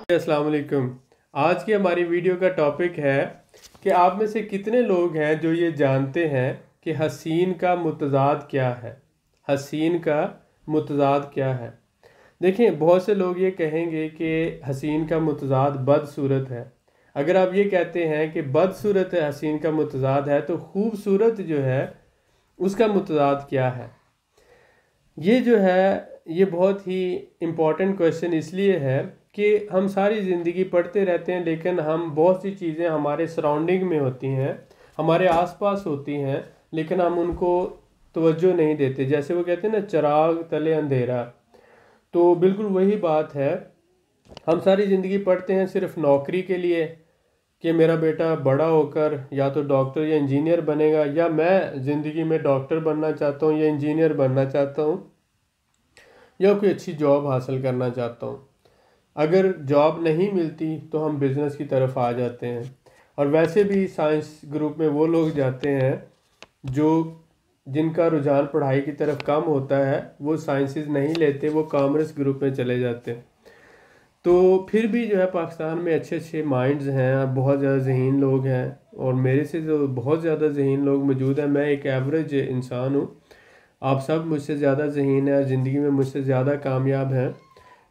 अस्सलाम वालेकुम। आज की हमारी वीडियो का टॉपिक है कि आप में से कितने लोग हैं जो ये जानते हैं कि हसीन का मुतज़ाद क्या है। हसीन का मुतज़ाद क्या है। देखिए, बहुत से लोग ये कहेंगे कि हसीन का मुतज़ाद बदसूरत है। अगर आप ये कहते हैं कि बदसूरत है हसीन का मुतज़ाद है, तो खूबसूरत जो है उसका मुतज़ाद क्या है। ये जो है ये बहुत ही इम्पॉर्टेंट क्वेश्चन इसलिए है कि हम सारी ज़िंदगी पढ़ते रहते हैं, लेकिन हम बहुत सी चीज़ें हमारे सराउंडिंग में होती हैं, हमारे आसपास होती हैं, लेकिन हम उनको तवज्जो नहीं देते। जैसे वो कहते हैं ना, चिराग तले अंधेरा। तो बिल्कुल वही बात है। हम सारी ज़िंदगी पढ़ते हैं सिर्फ नौकरी के लिए कि मेरा बेटा बड़ा होकर या तो डॉक्टर या इंजीनियर बनेगा, या मैं ज़िंदगी में डॉक्टर बनना चाहता हूँ या इंजीनियर बनना चाहता हूँ, या कोई अच्छी जॉब हासिल करना चाहता हूँ। अगर जॉब नहीं मिलती तो हम बिज़नेस की तरफ आ जाते हैं। और वैसे भी साइंस ग्रुप में वो लोग जाते हैं जो जिनका रुझान पढ़ाई की तरफ कम होता है, वो साइंसेस नहीं लेते, वो कॉमर्स ग्रुप में चले जाते हैं। तो फिर भी जो है पाकिस्तान में अच्छे अच्छे माइंड्स हैं, बहुत ज़्यादा ज़हीन लोग हैं, और मेरे से जो बहुत ज़्यादा ज़हीन लोग मौजूद हैं। मैं एक एवरेज इंसान हूँ, आप सब मुझसे ज़्यादा ज़हीन हैं, ज़िंदगी में मुझसे ज़्यादा कामयाब हैं।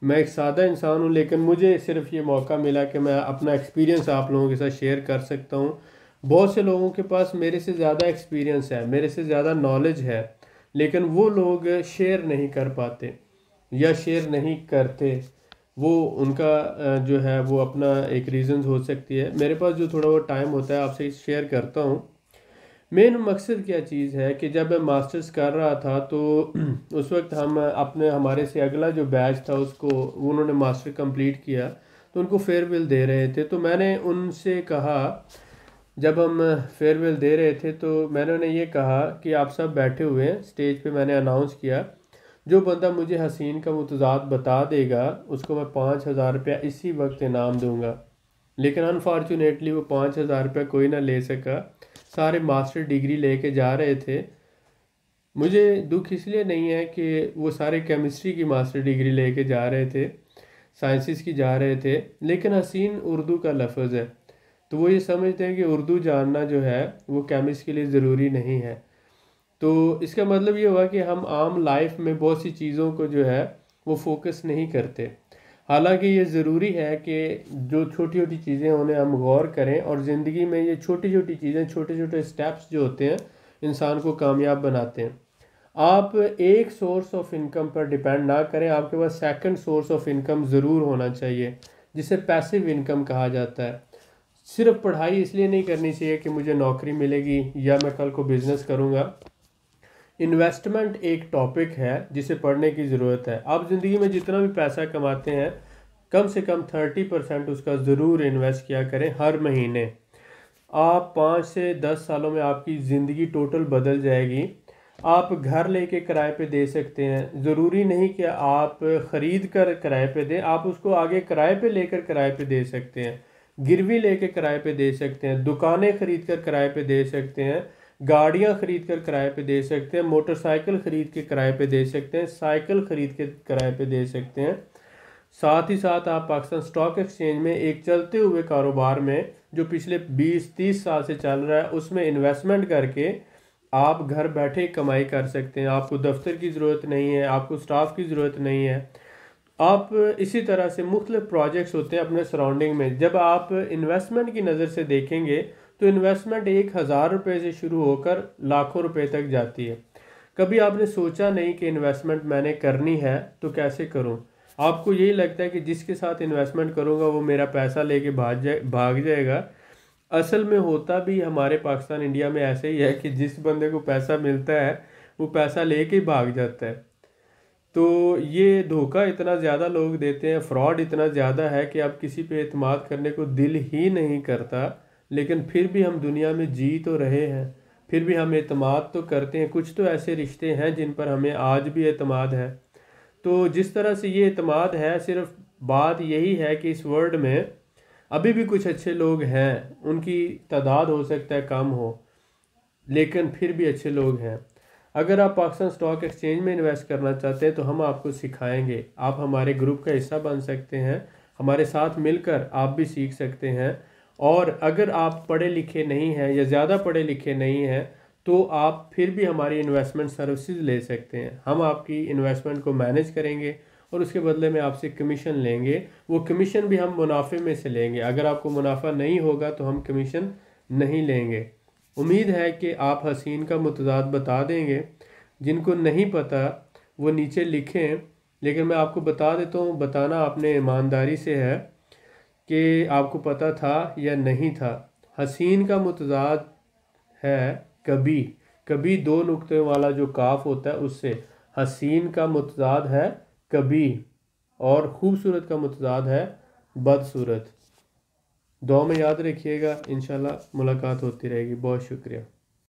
मैं एक सादा इंसान हूँ, लेकिन मुझे सिर्फ ये मौका मिला कि मैं अपना एक्सपीरियंस आप लोगों के साथ शेयर कर सकता हूँ। बहुत से लोगों के पास मेरे से ज़्यादा एक्सपीरियंस है, मेरे से ज़्यादा नॉलेज है, लेकिन वो लोग शेयर नहीं कर पाते या शेयर नहीं करते। वो उनका जो है वो अपना एक रीज़न हो सकती है। मेरे पास जो थोड़ा बहुत टाइम होता है आपसे शेयर करता हूँ। मेन मकसद क्या चीज़ है कि जब मैं मास्टर्स कर रहा था तो उस वक्त हम अपने हमारे से अगला जो बैच था उसको, उन्होंने मास्टर कंप्लीट किया, तो उनको फेयरवेल दे रहे थे। तो मैंने उनसे कहा, जब हम फेयरवेल दे रहे थे तो मैंने उन्हें ये कहा कि आप सब बैठे हुए हैं स्टेज पे। मैंने अनाउंस किया, जो बंदा मुझे हसीन का मुतज़ाद बता देगा उसको मैं 5,000 रुपया इसी वक्त इनाम दूंगा। लेकिन अनफॉर्चुनेटली वो 5,000 रुपया कोई ना ले सका। सारे मास्टर डिग्री लेके जा रहे थे। मुझे दुख इसलिए नहीं है कि वो सारे केमिस्ट्री की मास्टर डिग्री लेके जा रहे थे, साइंसिस की जा रहे थे, लेकिन हसीन उर्दू का लफ्ज़ है। तो वो ये समझते हैं कि उर्दू जानना जो है वो केमिस्ट के लिए ज़रूरी नहीं है। तो इसका मतलब ये हुआ कि हम आम लाइफ में बहुत सी चीज़ों को जो है वो फोकस नहीं करते। हालांकि ये ज़रूरी है कि जो छोटी छोटी चीज़ें हैं उन्हें हम गौर करें, और ज़िंदगी में ये छोटी छोटी चीज़ें, छोटे छोटे स्टेप्स जो होते हैं इंसान को कामयाब बनाते हैं। आप एक सोर्स ऑफ इनकम पर डिपेंड ना करें, आपके पास सेकंड सोर्स ऑफ इनकम ज़रूर होना चाहिए, जिसे पैसिव इनकम कहा जाता है। सिर्फ पढ़ाई इसलिए नहीं करनी चाहिए कि मुझे नौकरी मिलेगी या मैं कल को बिज़नेस करूँगा। इन्वेस्टमेंट एक टॉपिक है जिसे पढ़ने की ज़रूरत है। आप ज़िंदगी में जितना भी पैसा कमाते हैं, कम से कम 30% उसका ज़रूर इन्वेस्ट किया करें हर महीने। आप 5 से 10 सालों में आपकी ज़िंदगी टोटल बदल जाएगी। आप घर लेके किराए पे दे सकते हैं, ज़रूरी नहीं कि आप ख़रीद कर किराए पे दें, आप उसको आगे किराए पे लेकर किराए पे दे सकते हैं, गिरवी लेके किराए पे दे सकते हैं, दुकानें ख़रीद कर किराए पे दे सकते हैं, गाड़ियाँ ख़रीद कर किराए पे दे सकते हैं, मोटरसाइकिल ख़रीद के किराए पे दे सकते हैं, साइकिल ख़रीद के किराए पे दे सकते हैं। साथ ही साथ आप पाकिस्तान स्टॉक एक्सचेंज में एक चलते हुए कारोबार में जो पिछले 20-30 साल से चल रहा है उसमें इन्वेस्टमेंट करके आप घर बैठे कमाई कर सकते हैं। आपको दफ्तर की ज़रूरत नहीं है, आपको स्टाफ की ज़रूरत नहीं है। आप इसी तरह से मुख्तलिफ प्रोजेक्ट्स होते हैं अपने सराउंडिंग में। जब आप इन्वेस्टमेंट की नज़र से देखेंगे तो इन्वेस्टमेंट 1,000 रुपये से शुरू होकर लाखों रुपए तक जाती है। कभी आपने सोचा नहीं कि इन्वेस्टमेंट मैंने करनी है तो कैसे करूं। आपको यही लगता है कि जिसके साथ इन्वेस्टमेंट करूंगा वो मेरा पैसा लेके भाग जाएगा। असल में होता भी हमारे पाकिस्तान इंडिया में ऐसे ही है कि जिस बंदे को पैसा मिलता है वो पैसा लेके ही भाग जाता है। तो ये धोखा इतना ज़्यादा लोग देते हैं, फ्रॉड इतना ज़्यादा है कि अब किसी पे एतमाद करने को दिल ही नहीं करता। लेकिन फिर भी हम दुनिया में जी तो रहे हैं, फिर भी हम एतमाद तो करते हैं। कुछ तो ऐसे रिश्ते हैं जिन पर हमें आज भी एतमाद है। तो जिस तरह से ये एतमाद है, सिर्फ बात यही है कि इस वर्ल्ड में अभी भी कुछ अच्छे लोग हैं, उनकी तादाद हो सकता है कम हो, लेकिन फिर भी अच्छे लोग हैं। अगर आप पाकिस्तान स्टॉक एक्सचेंज में इन्वेस्ट करना चाहते हैं तो हम आपको सिखाएंगे, आप हमारे ग्रुप का हिस्सा बन सकते हैं। हमारे साथ मिलकर आप भी सीख सकते हैं। और अगर आप पढ़े लिखे नहीं हैं या ज़्यादा पढ़े लिखे नहीं हैं तो आप फिर भी हमारी इन्वेस्टमेंट सर्विसेज ले सकते हैं। हम आपकी इन्वेस्टमेंट को मैनेज करेंगे और उसके बदले में आपसे कमीशन लेंगे। वो कमीशन भी हम मुनाफे में से लेंगे। अगर आपको मुनाफा नहीं होगा तो हम कमीशन नहीं लेंगे। उम्मीद है कि आप हसीन का मुतज़ाद बता देंगे। जिनको नहीं पता वो नीचे लिखें, लेकिन मैं आपको बता देता हूँ, बताना आपने ईमानदारी से है कि आपको पता था या नहीं था। हसीन का मुतज़ाद है कभी। कभी दो नुक्ते वाला जो काफ होता है उससे। हसीन का मुतज़ाद है कभी, और खूबसूरत का मुतज़ाद है बदसूरत। दुआ में याद रखिएगा, इंशाल्लाह मुलाकात होती रहेगी। बहुत शुक्रिया।